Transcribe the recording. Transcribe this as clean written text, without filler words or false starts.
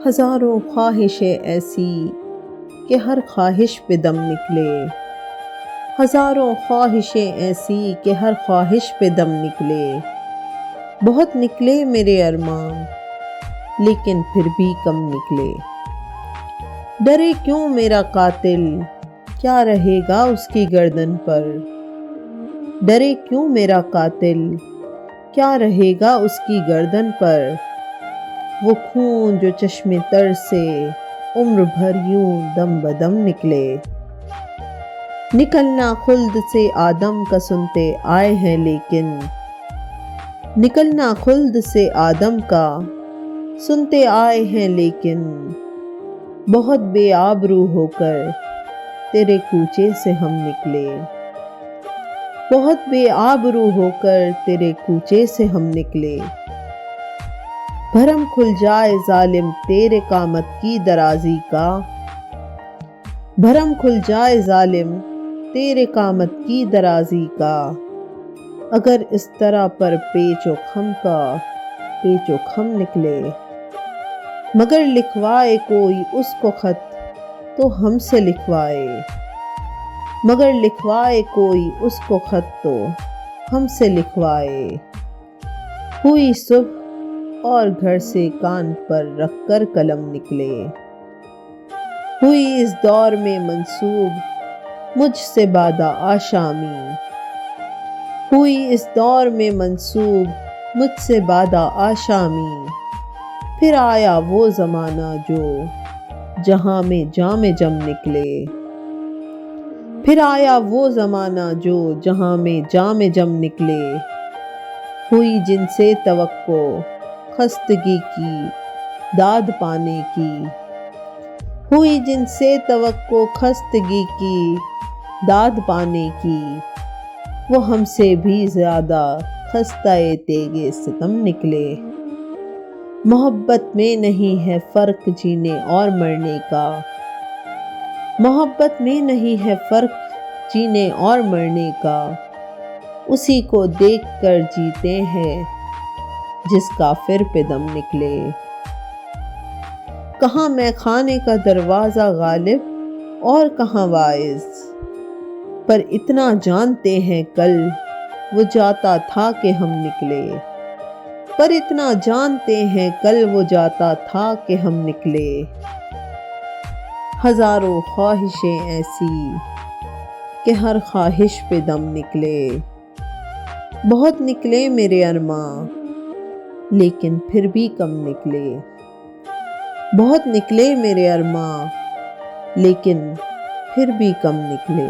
ہزاروں خواہشیں ایسی کہ ہر خواہش پہ دم نکلے، ہزاروں خواہشیں ایسی کہ ہر خواہش پہ دم نکلے۔ بہت نکلے میرے ارمان لیکن پھر بھی کم نکلے۔ ڈرے کیوں میرا قاتل، کیا رہے گا اس کی گردن پر؟ ڈرے کیوں میرا قاتل، کیا رہے گا اس کی گردن پر؟ وہ خون جو چشم تر سے عمر بھر یوں دم بدم نکلے۔ نکلنا خلد سے آدم کا سنتے آئے ہیں لیکن، نکلنا خلد سے آدم کا سنتے آئے ہیں لیکن، بہت بے آبرو ہو کر تیرے کوچے سے ہم نکلے۔ بہت بے آبرو ہو کر تیرے کوچے سے ہم نکلے۔ بھرم کھل جائے ظالم تیرے قامت کی درازی کا، بھرم کھل جائے ظالم تیرے قامت کی درازی کا، اگر اس طرح پر پیچ و خم کا پیچ و خم نکلے۔ مگر لکھوائے کوئی اس کو خط تو ہم سے لکھوائے، مگر لکھوائے کوئی اس کو خط تو ہم سے لکھوائے۔ ہوئی صبح اور گھر سے کان پر رکھ کر قلم نکلے۔ ہوئی اس دور میں منسوب مجھ سے بادہ آشامی، ہوئی اس دور میں منسوب مجھ سے بادہ آشامی۔ پھر آیا وہ زمانہ جو جہاں میں جام جم نکلے، پھر آیا وہ زمانہ جو جہاں میں جام جم نکلے۔ ہوئی جن سے توقع خستگی کی داد پانے کی، ہوئی جن سے توقع خستگی کی داد پانے کی، وہ ہم سے بھی زیادہ خستہ تیغ ستم نکلے۔ محبت میں نہیں ہے فرق جینے اور مرنے کا، محبت میں نہیں ہے فرق جینے اور مرنے کا، اسی کو دیکھ کر جیتے ہیں جس کافر پہ دم نکلے۔ کہاں میں خانے کا دروازہ غالب اور کہاں واعظ، پر اتنا جانتے ہیں کل وہ جاتا تھا کہ ہم نکلے، پر اتنا جانتے ہیں کل وہ جاتا تھا کہ ہم نکلے۔ ہزاروں خواہشیں ایسی کہ ہر خواہش پہ دم نکلے۔ بہت نکلے میرے ارمان لیکن پھر بھی کم نکلے۔ بہت نکلے میرے ارمان لیکن پھر بھی کم نکلے۔